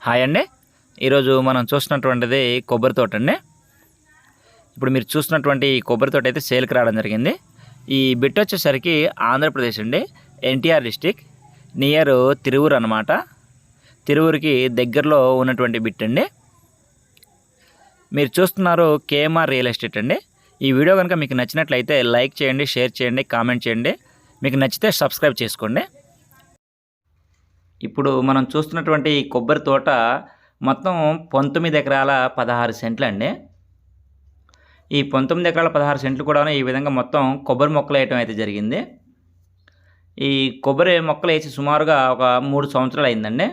Hi అండి. ఈరోజు మనం చూస్తున్నటువంటిది కొబ్బరి తోట అండి. ఇప్పుడు మీరు చూస్తున్నటువంటి ఈ కొబ్బరి తోట అయితే సేల్కి రావడం జరిగింది. ఈ బిట్ వచ్చేసరికి ఆంధ్రప్రదేశ్ అండి, ఎన్టీఆర్ డిస్టిక్, నియర్ తిరువూరు అనమాట. తిరువూరుకి దగ్గరలో ఉన్నటువంటి బిట్ అండి. మీరు చూస్తున్నారు కేఎంఆర్ రియల్ ఎస్టేట్ అండి. ఈ వీడియో కనుక మీకు నచ్చినట్లయితే లైక్ చేయండి, షేర్ చేయండి, కామెంట్ చేయండి. మీకు నచ్చితే సబ్స్క్రైబ్ చేసుకోండి. ఇప్పుడు మనం చూస్తున్నటువంటి ఈ కొబ్బరి తోట మొత్తం 19 ఎకరాల 16 సెంట్లు అండి. ఈ 19 ఎకరాల 16 సెంట్లు కూడా ఈ విధంగా మొత్తం కొబ్బరి మొక్కలు వేయటం అయితే జరిగింది. ఈ కొబ్బరి మొక్కలు వేసి సుమారుగా ఒక 3 సంవత్సరాలు అయిందండి.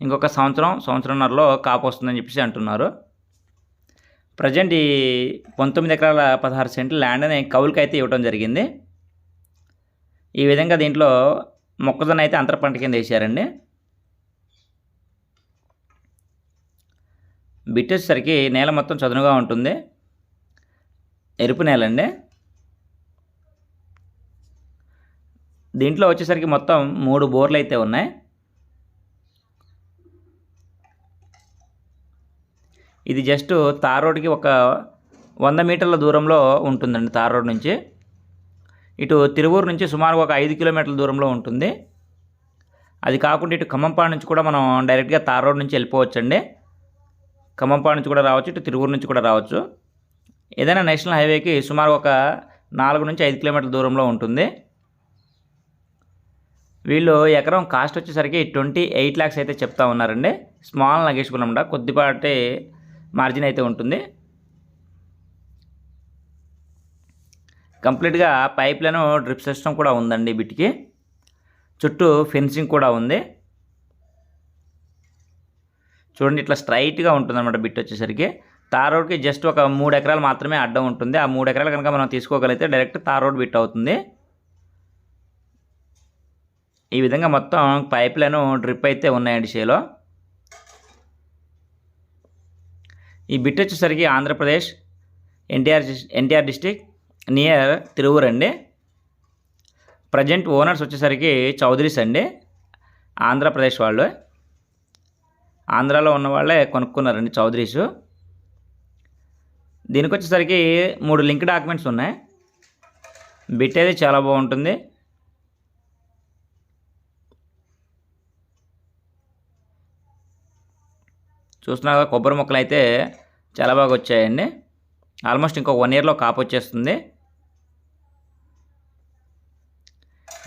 ఇంకొక సంవత్సరంన్నరలో కాపు వస్తుందని చెప్పేసి అంటున్నారు. ప్రజెంట్ ఈ 19 ఎకరాల 16 సెంట్లు ల్యాండ్ని కౌలుకి అయితే ఇవ్వడం జరిగింది. ఈ విధంగా దీంట్లో మొక్కజొన్న అయితే అంతర పంట కింద వేసారండి. బిట్ వచ్చేసరికి నేల మొత్తం చదునుగా ఉంటుంది, ఎరుపు నేల అండి. దీంట్లో వచ్చేసరికి మొత్తం 3 బోర్లు అయితే ఉన్నాయి. ఇది జస్ట్ తార్ రోడ్కి ఒక 100 మీటర్ల దూరంలో ఉంటుందండి. తార్ రోడ్ నుంచి ఇటు తిరువూరు నుంచి సుమారు ఒక 5 కిలోమీటర్ల దూరంలో ఉంటుంది. అది కాకుండా ఇటు ఖమ్మంపాడు నుంచి కూడా మనం డైరెక్ట్గా తార్ రోడ్ నుంచి వెళ్ళిపోవచ్చండి. ఖమ్మంపాడు నుంచి కూడా రావచ్చు, ఇటు తిరువూరు నుంచి కూడా రావచ్చు. ఏదైనా నేషనల్ హైవేకి సుమారు ఒక 4 నుంచి 5 కిలోమీటర్ల దూరంలో ఉంటుంది. వీళ్ళు ఎకరం కాస్ట్ వచ్చేసరికి 28 lakhs అయితే చెప్తా ఉన్నారండి. స్మాల్ నెగోషియబుల్ అన్నమాట, కొద్దిపాటి మార్జిన్ అయితే ఉంటుంది. కంప్లీట్గా పైప్ లైన్ డ్రిప్ సిస్టమ్ కూడా ఉందండి. బిట్కి చుట్టూ ఫెన్సింగ్ కూడా ఉంది. చూడండి, ఇట్లా స్ట్రైట్గా ఉంటుందన్నమాట. బిట్ వచ్చేసరికి తార్ రోడ్కి జస్ట్ ఒక 3 ఎకరాలు మాత్రమే అడ్డం ఉంటుంది. ఆ 3 ఎకరాలు కనుక మనం తీసుకోగలిగితే డైరెక్ట్ తార్ రోడ్ బిట్ అవుతుంది. ఈ విధంగా మొత్తం పైప్ లైన్ డ్రిప్ అయితే ఉన్నాయండి షేలో. ఈ బిట్ వచ్చేసరికి ఆంధ్రప్రదేశ్ ఎన్టీఆర్ డిస్టిక్, నియర్ తిరువూరు అండి. ప్రజెంట్ ఓనర్స్ వచ్చేసరికి చౌదరీస్ అండి, ఆంధ్రప్రదేశ్ వాళ్ళు. ఆంధ్రాలో ఉన్న వాళ్ళే కొనుక్కున్నారండి చౌదరీస్. దీనికి వచ్చేసరికి 3 లింక్ డాక్యుమెంట్స్ ఉన్నాయి. బిట్ అయితే చాలా బాగుంటుంది. చూస్తున్నా కొబ్బరి మొక్కలు అయితే చాలా బాగా వచ్చాయండి. ఆల్మోస్ట్ ఇంకొక 1 yearలో కాపు వచ్చేస్తుంది.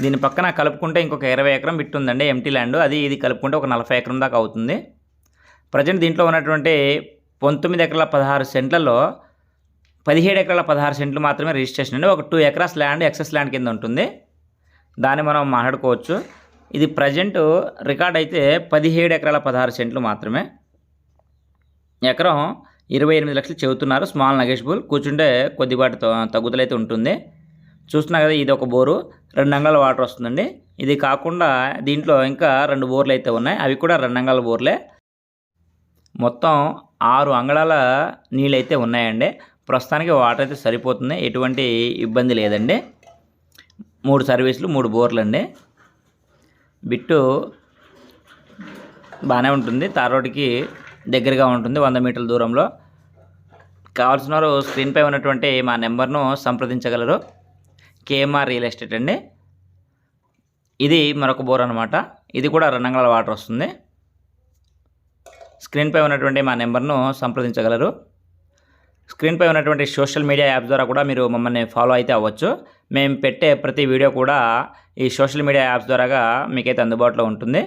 దీని పక్కన కలుపుకుంటే ఇంకొక 20 ఎకరం బిట్ ఉందండి, ఎంటీ ల్యాండ్. ఇది కలుపుకుంటే ఒక 40 ఎకరం దాకా అవుతుంది. ప్రజెంట్ దీంట్లో ఉన్నటువంటి 19 ఎకరాల 16 సెంట్లలో 17 ఎకరాల 16 సెంట్లు మాత్రమే రిజిస్ట్రేషన్ అండి. ఒక 2 acres ల్యాండ్ ఎక్సెస్ ల్యాండ్ కింద ఉంటుంది, దాన్ని మనం మాట్లాడుకోవచ్చు. ఇది ప్రజెంట్ రికార్డ్ అయితే 17 ఎకరాల 16 సెంట్లు మాత్రమే. ఎకరం 28 లక్షలు చెబుతున్నారు. స్మాల్ నెగోషియబుల్, కూర్చుంటే కొద్దిపాటి తగ్గుదలైతే ఉంటుంది. చూస్తున్నా కదా, ఇది ఒక బోరు, 2 అంగాళాల వాటర్ వస్తుందండి. ఇది కాకుండా దీంట్లో ఇంకా 2 బోర్లు అయితే ఉన్నాయి, అవి కూడా 2 అంగాళాల బోర్లే. మొత్తం 6 అంగాళాల నీళ్ళు అయితే ఉన్నాయండి. ప్రస్తుతానికి వాటర్ అయితే సరిపోతుంది, ఎటువంటి ఇబ్బంది లేదండి. 3 సర్వీసులు, 3 బోర్లు అండి. బిట్టు బాగానే ఉంటుంది, తార్ రోడ్డుకి దగ్గరగా ఉంటుంది, 100 మీటర్ల దూరంలో. కావాల్సిన వారు స్క్రీన్పై ఉన్నటువంటి మా నెంబర్ను సంప్రదించగలరు. కేఎంఆర్ రియల్ ఎస్టేట్ అండి. ఇది మరొక బోర్ అనమాట, ఇది కూడా 2 అంగాళాల వాటర్ వస్తుంది. స్క్రీన్పై ఉన్నటువంటి మా నెంబర్ను సంప్రదించగలరు. స్క్రీన్పై ఉన్నటువంటి సోషల్ మీడియా యాప్స్ ద్వారా కూడా మీరు మమ్మల్ని ఫాలో అయితే అవ్వచ్చు. మేము పెట్టే ప్రతి వీడియో కూడా ఈ సోషల్ మీడియా యాప్స్ ద్వారాగా మీకైతే అందుబాటులో ఉంటుంది.